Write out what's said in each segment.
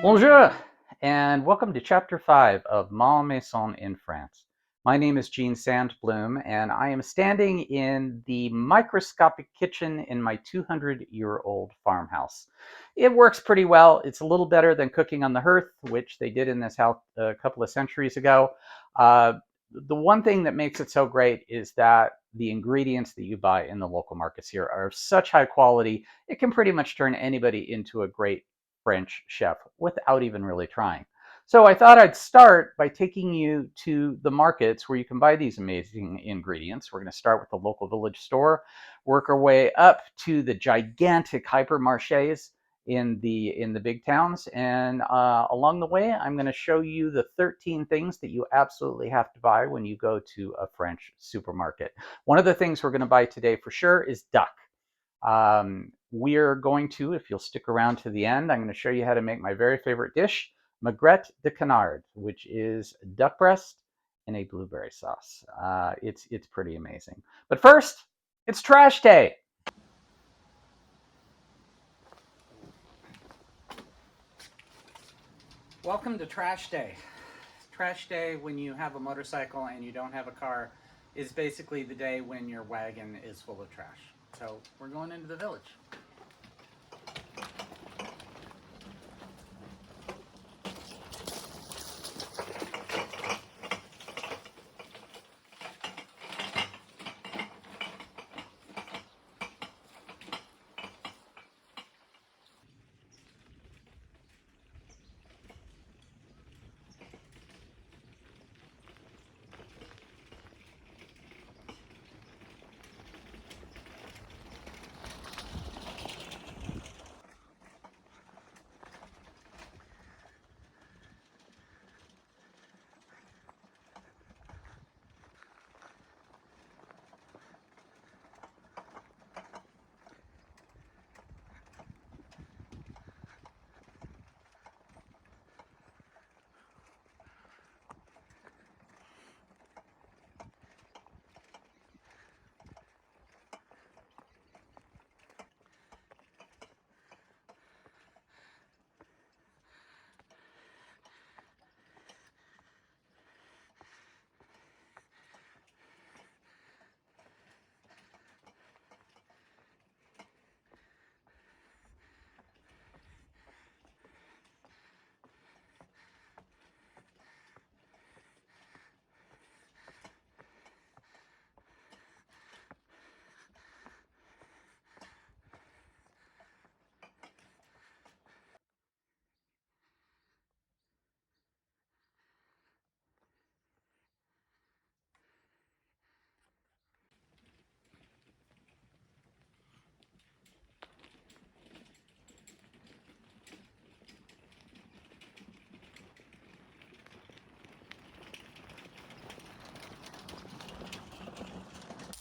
Bonjour, and welcome to Chapter 5 of MAISON in France. My name is Gene Sandbloom, and I am standing in the microscopic kitchen in my 200-year-old farmhouse. It works pretty well. It's a little better than cooking on the hearth, which they did in this house a couple of centuries ago. The one thing that makes it so great is that the ingredients that you buy in the local markets here are of such high quality, it can pretty much turn anybody into a great French chef without even really trying. So I thought I'd start by taking you to the markets where you can buy these amazing ingredients. We're going to start with the local village store, work our way up to the gigantic hyper marches in the big towns, and along the way, I'm going to show you the 13 things that you absolutely have to buy when you go to a French supermarket. One of the things we're going to buy today for sure is duck. We're going to, if you'll stick around to the end, I'm going to show you how to make my very favorite dish, Magret de Canard, which is duck breast in a blueberry sauce. It's pretty amazing. But first, it's trash day. Welcome to trash day. Trash day, when you have a motorcycle and you don't have a car, is basically the day when your wagon is full of trash. So we're going into the village.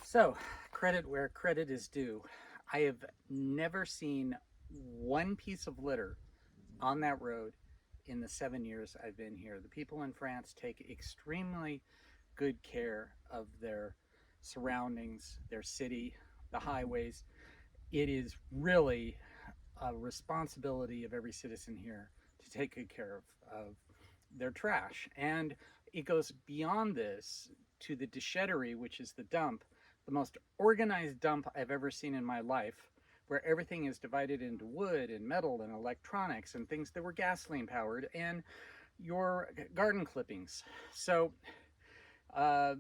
So, credit where credit is due. I have never seen one piece of litter on that road in the 7 years I've been here. The people in France take extremely good care of their surroundings, their city, the highways. It is really a responsibility of every citizen here to take good care of their trash. And it goes beyond this to the déchetterie, which is the dump, the most organized dump I've ever seen in my life, where everything is divided into wood and metal and electronics and things that were gasoline powered and your garden clippings. So uh,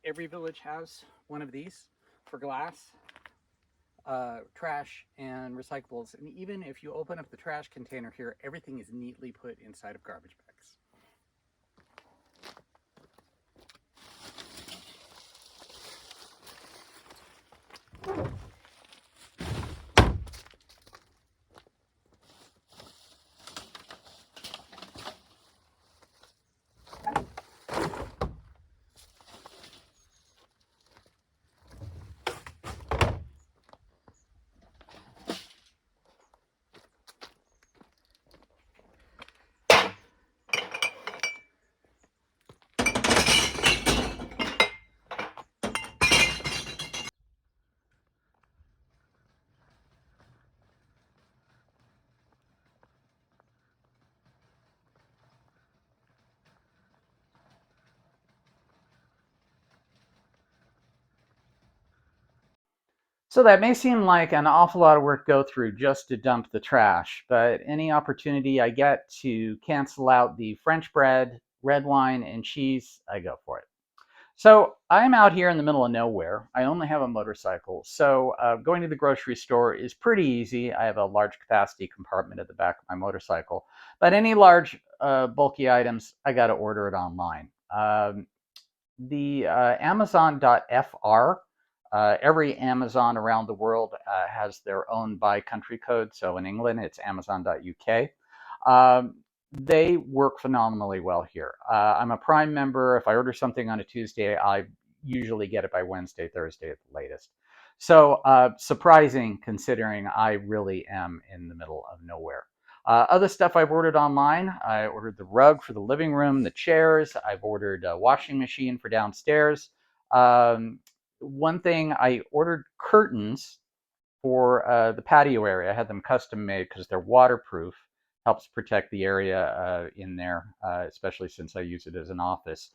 every village has one of these for glass, trash, and recyclables. And even if you open up the trash container here, everything is neatly put inside of garbage bags. So that may seem like an awful lot of work to go through just to dump the trash, but any opportunity I get to cancel out the French bread, red wine, and cheese, I go for it. So I'm out here in the middle of nowhere. I only have a motorcycle, so going to the grocery store is pretty easy. I have a large capacity compartment at the back of my motorcycle, but any large bulky items, I got to order it online. The Amazon.fr, every Amazon around the world has their own by country code. So in England, it's Amazon.uk. They work phenomenally well here. I'm a Prime member. If I order something on a Tuesday, I usually get it by Wednesday, Thursday at the latest. So surprising considering I really am in the middle of nowhere. Other stuff I've ordered online, I ordered the rug for the living room, the chairs. I've ordered a washing machine for downstairs. One thing, I ordered curtains for the patio area. I had them custom made because they're waterproof, helps protect the area in there, especially since I use it as an office.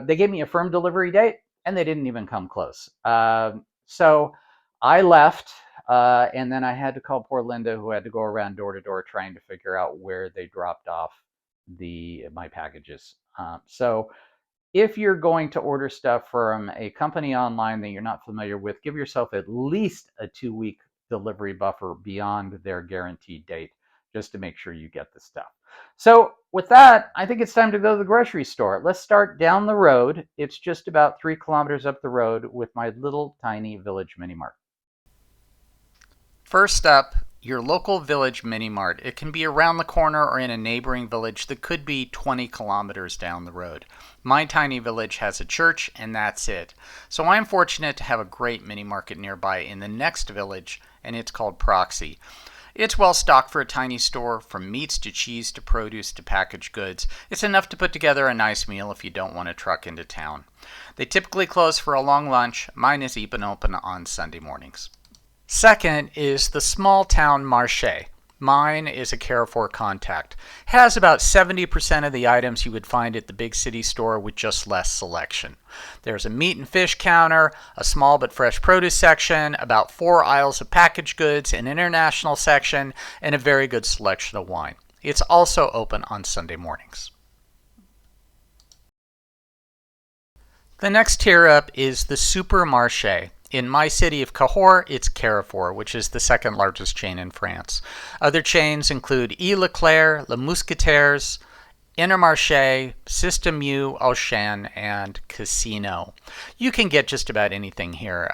They gave me a firm delivery date, and they didn't even come close. So I left, and then I had to call poor Linda, who had to go around door to door trying to figure out where they dropped off my packages. So if you're going to order stuff from a company online that you're not familiar with, give yourself at least a 2-week delivery buffer beyond their guaranteed date just to make sure you get the stuff. So with that, I think it's time to go to the grocery store. Let's start down the road. It's just about 3 kilometers up the road with my little tiny village mini mart. First up, your local village mini-mart. It can be around the corner or in a neighboring village that could be 20 kilometers down the road. My tiny village has a church, and that's it. So I'm fortunate to have a great mini-market nearby in the next village, and it's called Proxy. It's well stocked for a tiny store, from meats to cheese to produce to packaged goods. It's enough to put together a nice meal if you don't want to truck into town. They typically close for a long lunch. Mine is even open on Sunday mornings. Second is the small town marché. Mine is a Carrefour contact. It has about 70% of the items you would find at the big city store with just less selection. There's a meat and fish counter, a small but fresh produce section, about 4 aisles of packaged goods, an international section, and a very good selection of wine. It's also open on Sunday mornings. The next tier up is the supermarche. In my city of Cahors, it's Carrefour, which is the second largest chain in France. Other chains include E. Leclerc, Les Mousquetaires, Intermarché, Système U, Auchan, and Casino. You can get just about anything here.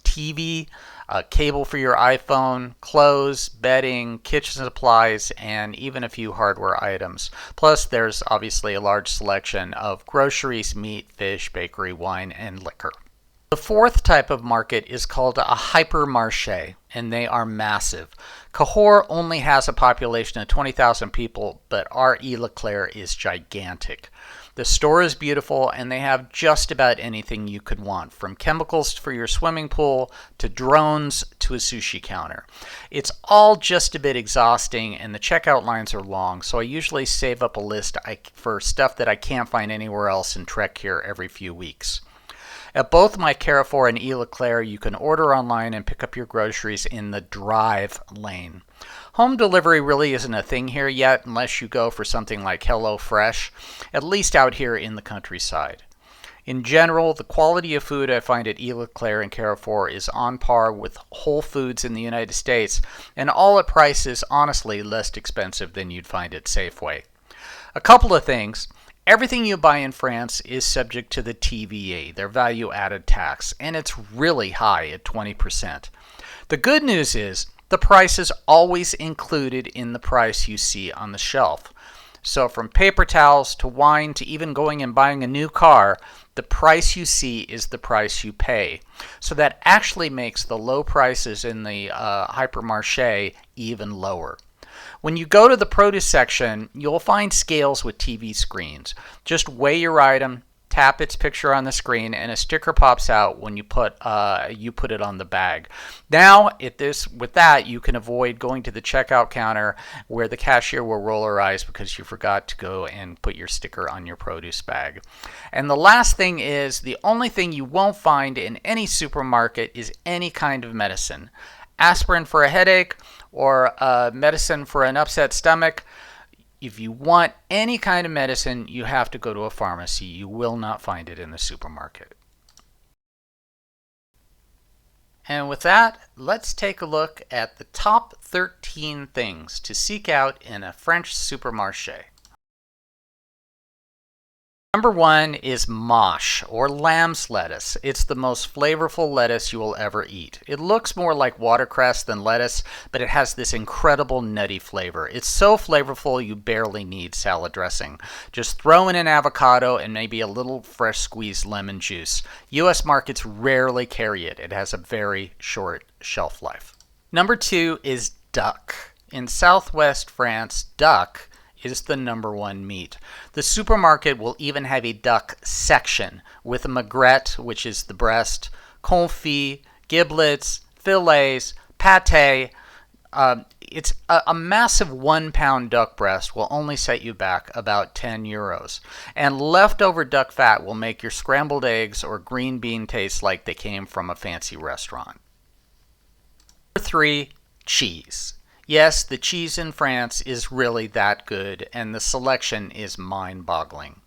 TV, cable for your iPhone, clothes, bedding, kitchen supplies, and even a few hardware items. Plus, there's obviously a large selection of groceries, meat, fish, bakery, wine, and liquor. The fourth type of market is called a Hyper Marche, and they are massive. Cahors only has a population of 20,000 people, but our E. Leclerc is gigantic. The store is beautiful, and they have just about anything you could want, from chemicals for your swimming pool to drones to a sushi counter. It's all just a bit exhausting, and the checkout lines are long, so I usually save up a list for stuff that I can't find anywhere else and trek here every few weeks. At both my Carrefour and E. Leclerc, you can order online and pick up your groceries in the drive lane. Home delivery really isn't a thing here yet unless you go for something like HelloFresh, at least out here in the countryside. In general, the quality of food I find at E. Leclerc and Carrefour is on par with Whole Foods in the United States, and all at prices honestly less expensive than you'd find at Safeway. A couple of things. Everything you buy in France is subject to the TVA, their value-added tax, and it's really high at 20%. The good news is the price is always included in the price you see on the shelf. So from paper towels to wine to even going and buying a new car, the price you see is the price you pay. So that actually makes the low prices in the hypermarché even lower. When you go to the produce section, you'll find scales with TV screens. Just weigh your item, tap its picture on the screen, and a sticker pops out when you put it on the bag. Now, with that, you can avoid going to the checkout counter where the cashier will roll her eyes because you forgot to go and put your sticker on your produce bag. And the last thing is, the only thing you won't find in any supermarket is any kind of medicine. Aspirin for a headache or medicine for an upset stomach. If you want any kind of medicine, you have to go to a pharmacy. You will not find it in the supermarket. And with that, let's take a look at the top 13 things to seek out in a French supermarché. Number 1 is mâche, or lamb's lettuce. It's the most flavorful lettuce you will ever eat. It looks more like watercress than lettuce, but it has this incredible nutty flavor. It's so flavorful you barely need salad dressing. Just throw in an avocado and maybe a little fresh squeezed lemon juice. U.S. markets rarely carry it. It has a very short shelf life. Number 2 is duck. In southwest France, duck is the number 1 meat. The supermarket will even have a duck section with a maigret, which is the breast, confit, giblets, fillets, pâté. It's a massive 1 pound duck breast will only set you back about 10 euros. And leftover duck fat will make your scrambled eggs or green bean taste like they came from a fancy restaurant. Number 3, cheese. Yes, the cheese in France is really that good, and the selection is mind-boggling.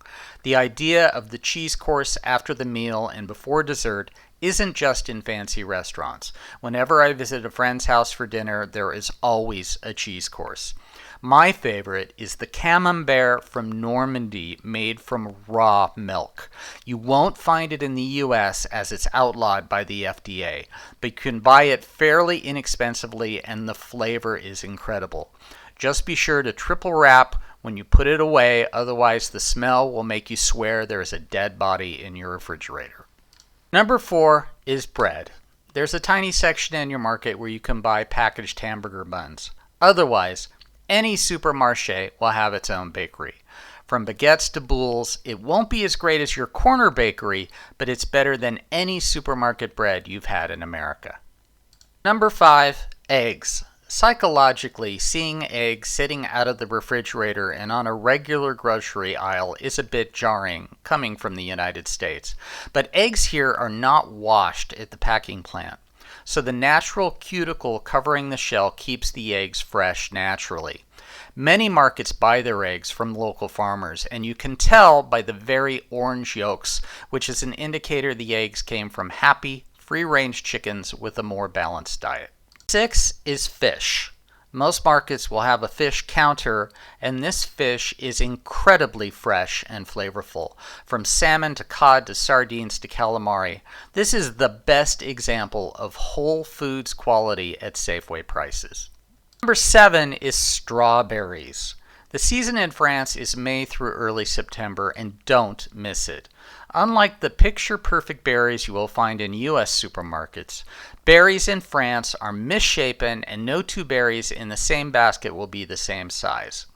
The idea of the cheese course after the meal and before dessert isn't just in fancy restaurants. Whenever I visit a friend's house for dinner, there is always a cheese course. My favorite is the camembert from Normandy made from raw milk. You won't find it in the US as it's outlawed by the FDA, but you can buy it fairly inexpensively and the flavor is incredible. Just be sure to triple wrap when you put it away, otherwise the smell will make you swear there is a dead body in your refrigerator. Number 4 is bread. There's a tiny section in your market where you can buy packaged hamburger buns. Otherwise, any supermarché will have its own bakery. From baguettes to boules, it won't be as great as your corner bakery, but it's better than any supermarket bread you've had in America. Number 5, eggs. Psychologically, seeing eggs sitting out of the refrigerator and on a regular grocery aisle is a bit jarring, coming from the United States. But eggs here are not washed at the packing plant, so the natural cuticle covering the shell keeps the eggs fresh naturally. Many markets buy their eggs from local farmers, and you can tell by the very orange yolks, which is an indicator the eggs came from happy, free-range chickens with a more balanced diet. 6 is fish. Most markets will have a fish counter, and this fish is incredibly fresh and flavorful. From salmon to cod to sardines to calamari, this is the best example of Whole Foods quality at Safeway prices. Number 7 is strawberries. The season in France is May through early September, and don't miss it. Unlike the picture-perfect berries you will find in U.S. supermarkets, berries in France are misshapen and no 2 berries in the same basket will be the same size.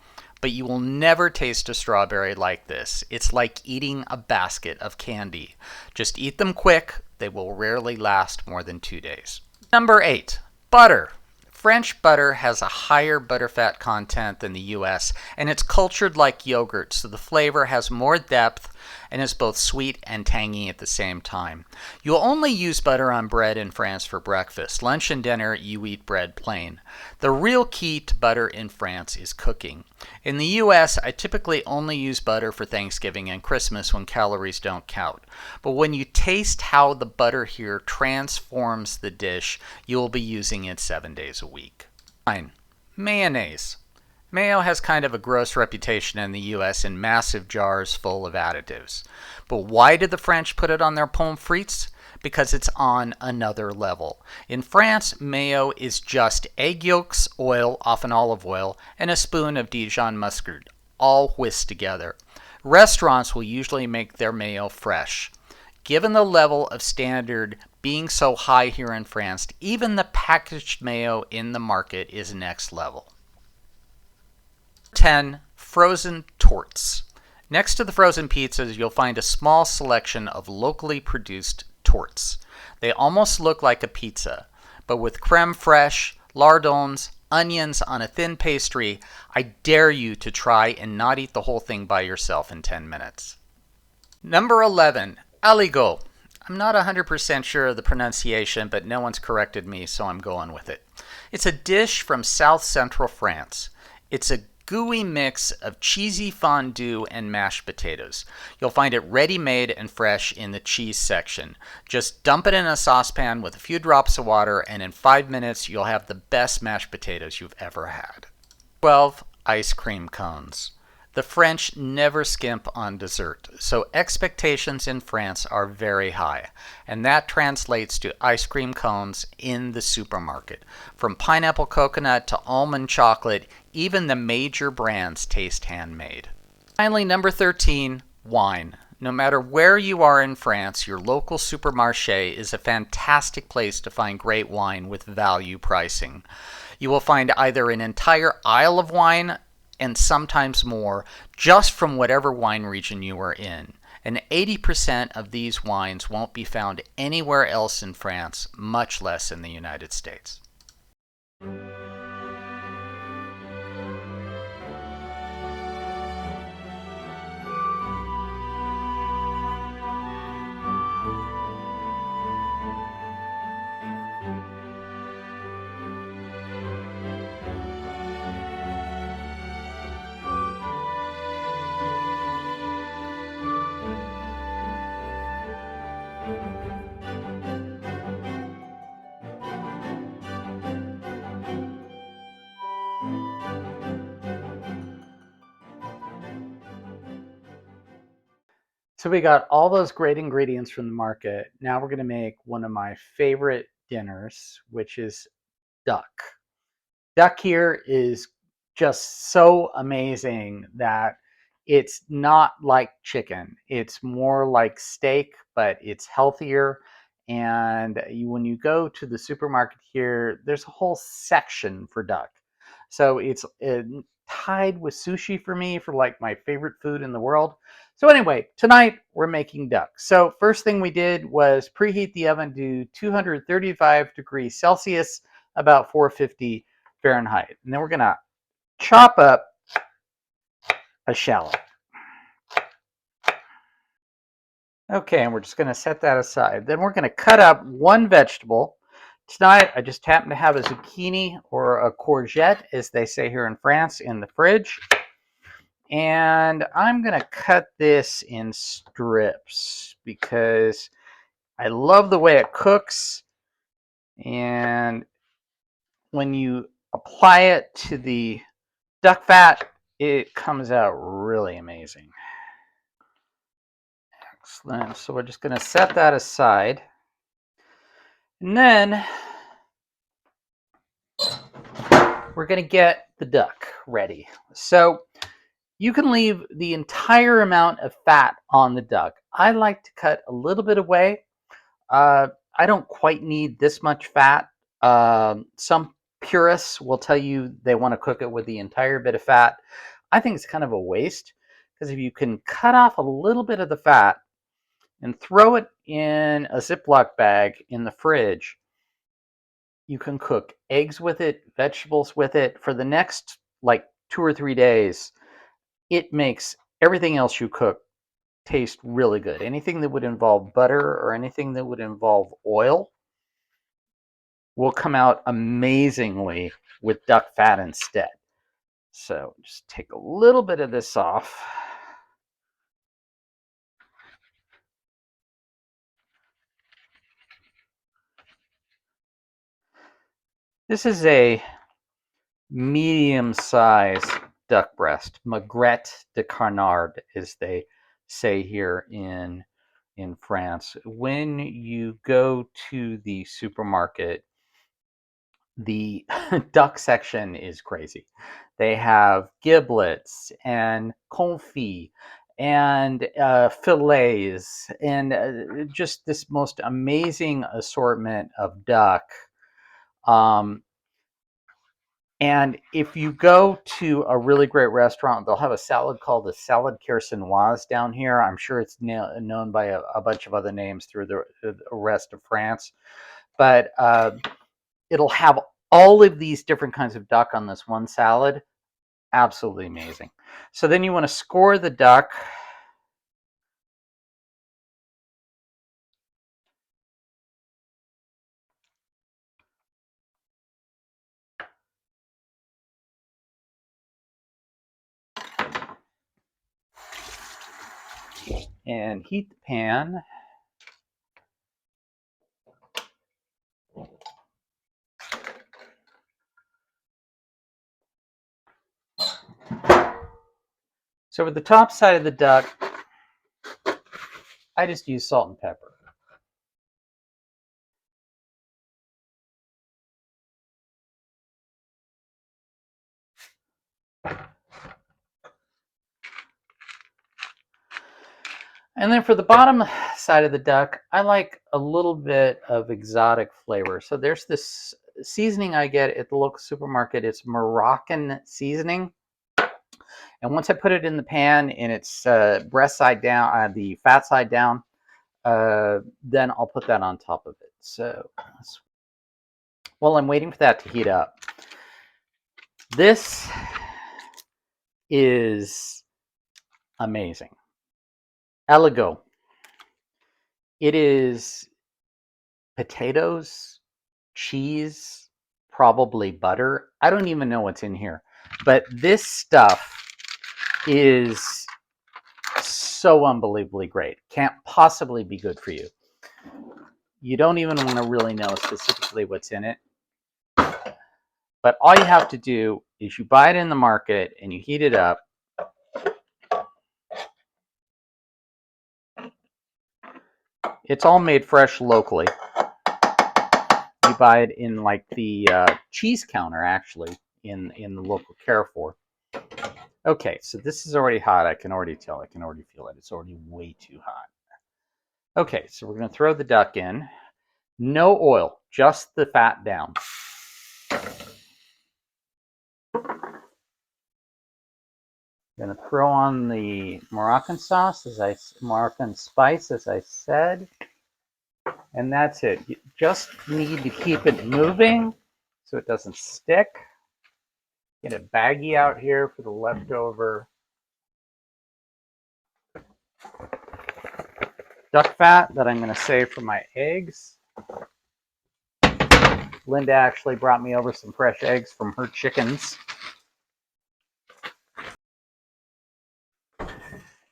But you will never taste a strawberry like this. It's like eating a basket of candy. Just eat them quick. They will rarely last more than 2 days. Number 8, butter. French butter has a higher butterfat content than the US, and it's cultured like yogurt, so the flavor has more depth and is both sweet and tangy at the same time. You'll only use butter on bread in France for breakfast. Lunch and dinner, you eat bread plain. The real key to butter in France is cooking. In the US, I typically only use butter for Thanksgiving and Christmas when calories don't count. But when you taste how the butter here transforms the dish, you will be using it 7 days a week. 9. Mayonnaise. Mayo has kind of a gross reputation in the US in massive jars full of additives. But why did the French put it on their pommes frites? Because it's on another level. In France, mayo is just egg yolks, oil, often olive oil, and a spoon of Dijon mustard, all whisked together. Restaurants will usually make their mayo fresh. Given the level of standard being so high here in France, even the packaged mayo in the market is next level. 10. Frozen torts. Next to the frozen pizzas, you'll find a small selection of locally produced torts. They almost look like a pizza, but with creme fraiche, lardons, onions on a thin pastry. I dare you to try and not eat the whole thing by yourself in 10 minutes. Number 11, aligot. I'm not 100% sure of the pronunciation, but no one's corrected me, so I'm going with it. It's a dish from South Central France. It's a gooey mix of cheesy fondue and mashed potatoes. You'll find it ready-made and fresh in the cheese section. Just dump it in a saucepan with a few drops of water, and in 5 minutes you'll have the best mashed potatoes you've ever had. 12. Ice cream cones. The French never skimp on dessert, so expectations in France are very high, and that translates to ice cream cones in the supermarket. From pineapple coconut to almond chocolate, even the major brands taste handmade. Finally, number 13, wine. No matter where you are in France, your local supermarche is a fantastic place to find great wine with value pricing. You will find either an entire aisle of wine and sometimes more, just from whatever wine region you are in. And 80% of these wines won't be found anywhere else in France, much less in the United States. So we got all those great ingredients from the market. Now we're going to make one of my favorite dinners, which is duck. Duck here is just so amazing that it's not like chicken. It's more like steak, but it's healthier. And when you go to the supermarket here, there's a whole section for duck. So it's tied with sushi for me for like my favorite food in the world. So anyway, tonight we're making duck. So first thing we did was preheat the oven to 235 degrees Celsius, about 450 Fahrenheit. And then we're going to chop up a shallot. Okay, and we're just going to set that aside. Then we're going to cut up one vegetable. Tonight, I just happen to have a zucchini or a courgette, as they say here in France, in the fridge. And I'm going to cut this in strips because I love the way it cooks. And when you apply it to the duck fat, it comes out really amazing. Excellent. So we're just going to set that aside. And then we're going to get the duck ready. So you can leave the entire amount of fat on the duck. I like to cut a little bit away. I don't quite need this much fat. Some purists will tell you they want to cook it with the entire bit of fat. I think it's kind of a waste because if you can cut off a little bit of the fat and throw it in a Ziploc bag in the fridge, you can cook eggs with it, vegetables with it for the next like 2 or 3 days. It makes everything else you cook taste really good. Anything that would involve butter or anything that would involve oil will come out amazingly with duck fat instead. So just take a little bit of this off. This is a medium-sized duck breast, Magret de Canard, as they say here in France. When you go to the supermarket, the duck section is crazy. They have giblets and confit and fillets and just this most amazing assortment of duck. Um, And if you go to a really great restaurant, they'll have a salad called the salad Kersonoise down here. I'm sure it's known by a bunch of other names through the rest of France. But it'll have all of these different kinds of duck on this one salad. Absolutely amazing. So then you want to score the duck. And heat the pan. So with the top side of the duck, I just use salt and pepper. And then for the bottom side of the duck, I like a little bit of exotic flavor. So there's this seasoning I get at the local supermarket. It's Moroccan seasoning. And once I put it in the pan and it's breast side down, the fat side down, then I'll put that on top of it. So while I'm waiting for that to heat up, this is amazing. Aligot. It is potatoes, cheese, probably butter. I don't even know what's in here. But this stuff is so unbelievably great. Can't possibly be good for you. You don't even want to really know specifically what's in it. But all you have to do is you buy it in the market and you heat it up. It's all made fresh locally. You buy it in like the cheese counter, actually, in the local Carrefour. Okay, so this is already hot. I can already tell. I can already feel it. It's already way too hot. Okay, so we're going to throw the duck in. No oil, just the fat down. I'm going to throw on the Moroccan sauce, Moroccan spice, as I said. And that's it. You just need to keep it moving so it doesn't stick. Get a baggie out here for the leftover duck fat that I'm going to save for my eggs. Linda actually brought me over some fresh eggs from her chickens.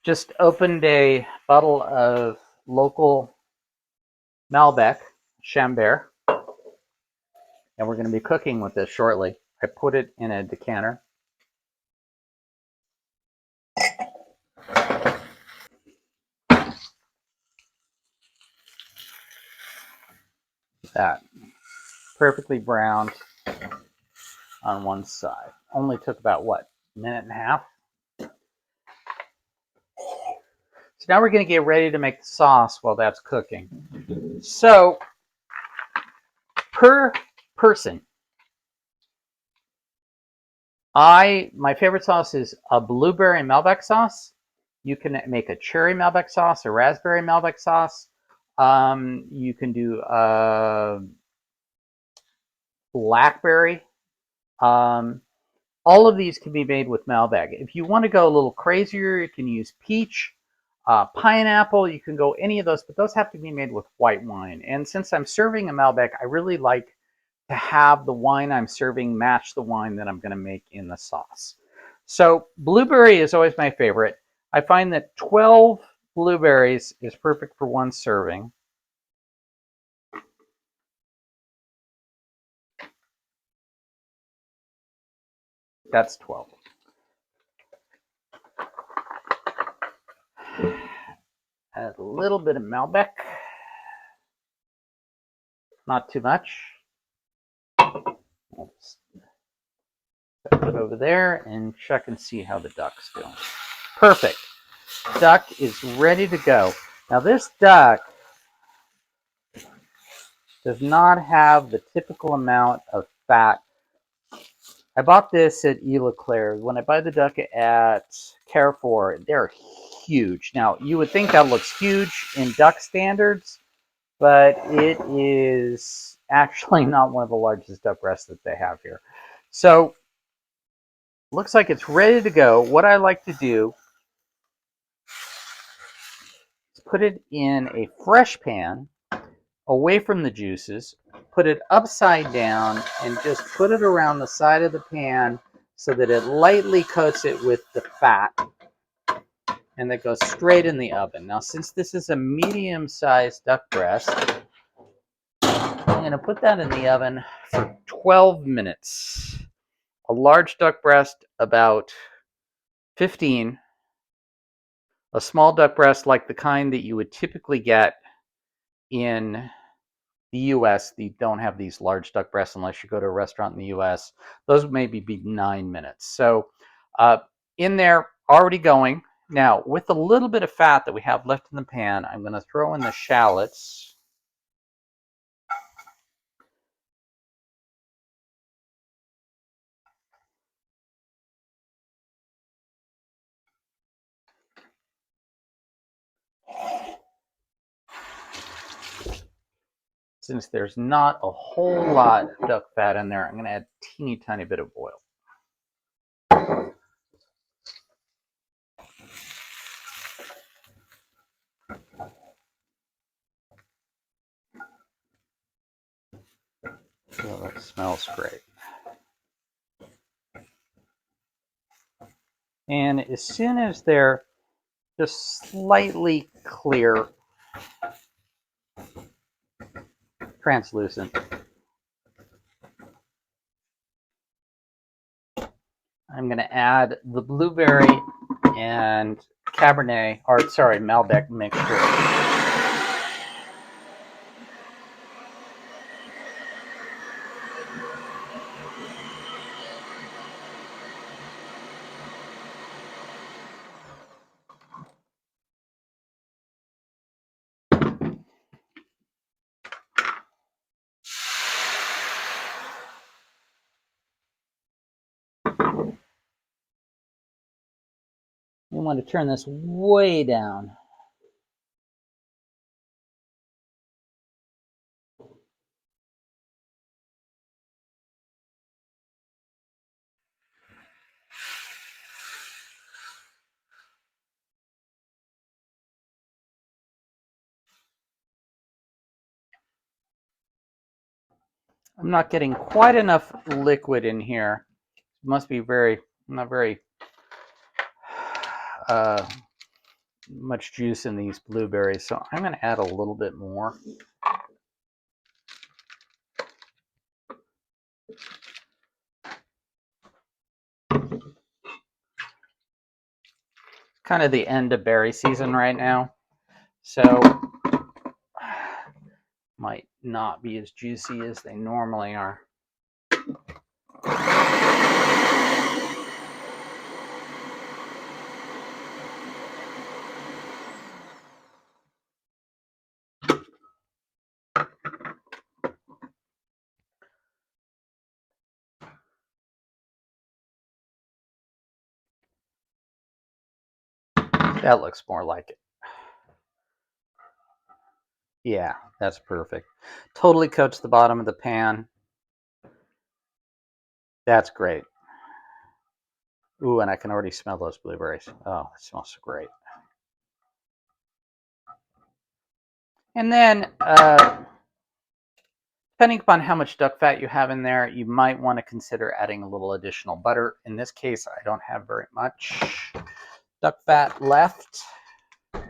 Just opened a bottle of local Malbec, Chambert, and we're going to be cooking with this shortly. I put it in a decanter. That perfectly browned on one side. Only took about, what, a minute and a half? So now we're going to get ready to make the sauce while that's cooking. So, per person, my favorite sauce is a blueberry Malbec sauce. You can make a cherry Malbec sauce, a raspberry Malbec sauce. You can do blackberry. All of these can be made with Malbec. If you want to go a little crazier, you can use peach, pineapple. You can go any of those, but those have to be made with white wine. And since I'm serving a Malbec, I really like to have the wine I'm serving match the wine that I'm going to make in the sauce. So blueberry is always my favorite. I find that 12 blueberries is perfect for one serving. That's 12. Add a little bit of Malbec. Not too much. I'll just put it over there and check and see how the duck's doing. Perfect. Duck is ready to go. Now this duck does not have the typical amount of fat I bought this at Leclerc. When I buy the duck at Carrefour, they're huge. Now, you would think that looks huge in duck standards, but it is actually not one of the largest duck breasts that they have here. So, looks like it's ready to go. What I like to do is put it in a fresh pan away from the juices, put it upside down, and just put it around the side of the pan so that it lightly coats it with the fat, and that goes straight in the oven. Now, since this is a medium-sized duck breast, I'm going to put that in the oven for 12 minutes. A large duck breast, about 15. A small duck breast, like the kind that you would typically get in the US, they don't have these large duck breasts unless you go to a restaurant in the US. Those would maybe be 9 minutes. So in there, already going. Now, with a little bit of fat that we have left in the pan, I'm going to throw in the shallots. Since there's not a whole lot of duck fat in there, I'm going to add a teeny tiny bit of oil. So that smells great. And as soon as they're just slightly clear, translucent, I'm going to add the blueberry and Cabernet, or sorry, Malbec mixture. You want to turn this way down. I'm not getting quite enough liquid in here. It must be not very much juice in these blueberries, so I'm going to add a little bit more. Kind of the end of berry season right now, so might not be as juicy as they normally are. That looks more like it. Yeah, that's perfect. Totally coats the bottom of the pan. That's great. Ooh, and I can already smell those blueberries. Oh, it smells so great. And then, depending upon how much duck fat you have in there, you might want to consider adding a little additional butter. In this case, I don't have very much duck fat left. I'm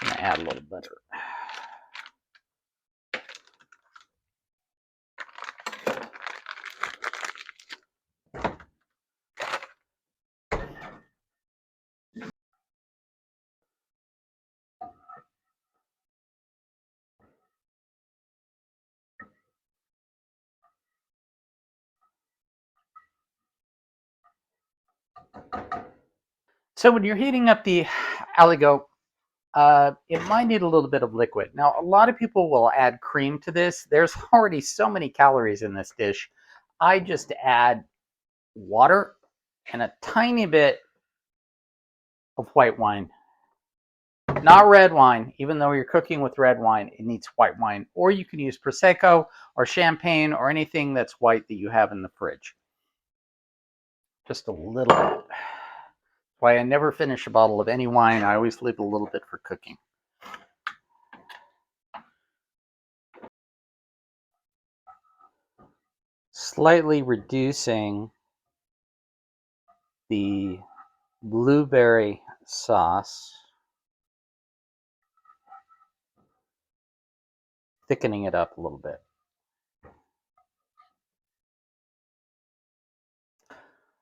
going to add a little butter. So when you're heating up the aligot, it might need a little bit of liquid. Now, a lot of people will add cream to this. There's already so many calories in this dish. I just add water and a tiny bit of white wine. Not red wine, even though you're cooking with red wine, it needs white wine. Or you can use Prosecco or champagne or anything that's white that you have in the fridge. Just a little bit. That's why I never finish a bottle of any wine. I always leave a little bit for cooking. Slightly reducing the blueberry sauce, thickening it up a little bit.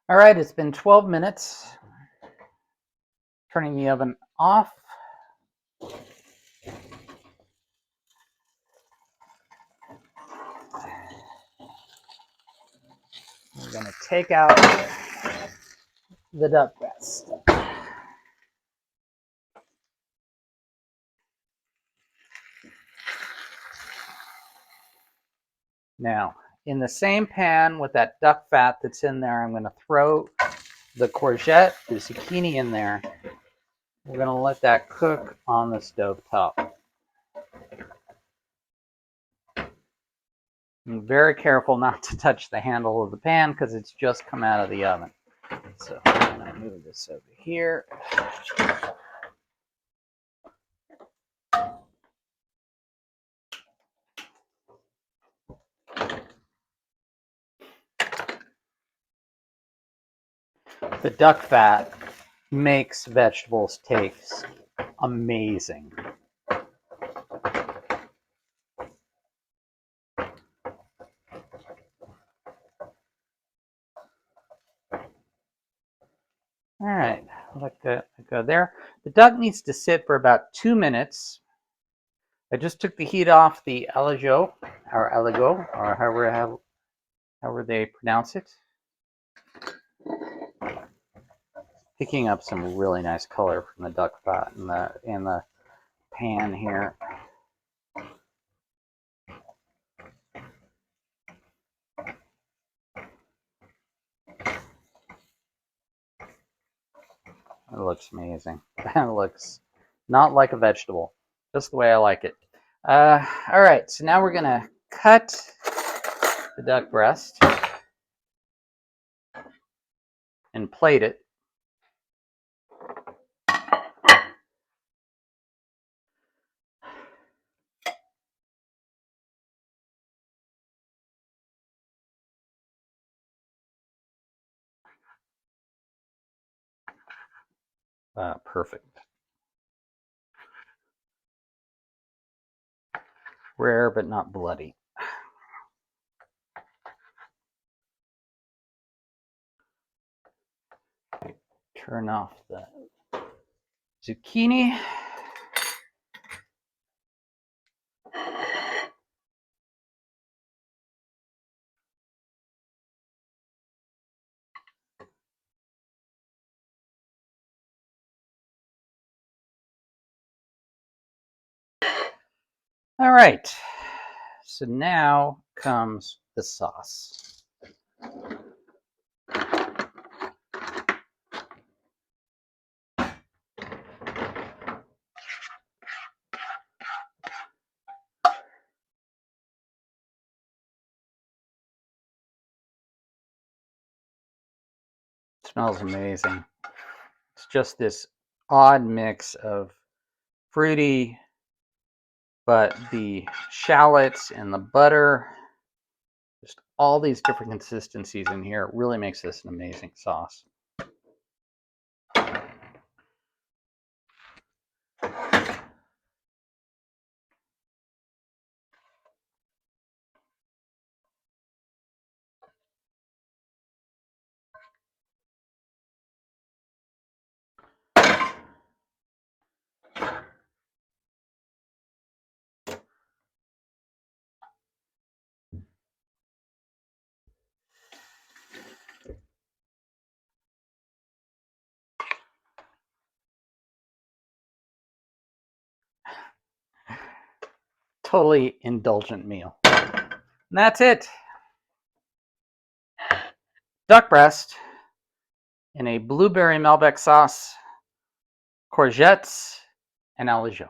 All right, it's been 12 minutes. Turning the oven off. We're going to take out the duck breast. Now, in the same pan with that duck fat that's in there, I'm going to throw the courgette, the zucchini in there. We're going to let that cook on the stove top. I'm very careful not to touch the handle of the pan because it's just come out of the oven. So I'm going to move this over here. The duck fat makes vegetables taste amazing. All right, let that go there. The duck needs to sit for about 2 minutes. I just took the heat off the aligot, or however they pronounce it. Picking up some really nice color from the duck fat in the pan here. It looks amazing. It looks not like a vegetable, just the way I like it. All right, so now we're gonna cut the duck breast and plate it. Perfect. Rare but not bloody. Turn off the zucchini. All right, so now comes the sauce. It smells amazing. It's just this odd mix of fruity, but the shallots and the butter, just all these different consistencies in here, really makes this an amazing sauce. Totally indulgent meal. And that's it. duck breast in a blueberry Malbec sauce, courgettes, and aligot.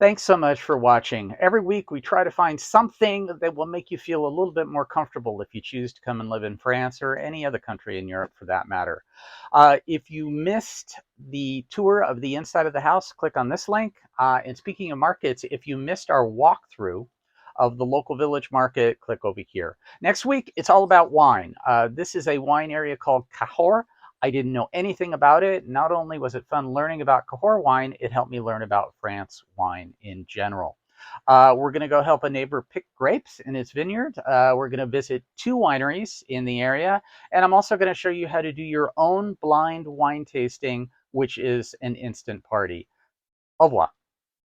Thanks so much for watching. Every week we try to find something that will make you feel a little bit more comfortable if you choose to come and live in France or any other country in Europe for that matter. If you missed the tour of the inside of the house, click on this link. And speaking of markets, if you missed our walkthrough of the local village market, click over here. Next week, it's all about wine. This is a wine area called Cahors. I didn't know anything about it. Not only was it fun learning about Cahors wine, it helped me learn about France wine in general. We're going to go help a neighbor pick grapes in his vineyard. We're going to visit 2 wineries in the area. And I'm also going to show you how to do your own blind wine tasting, which is an instant party. Au revoir.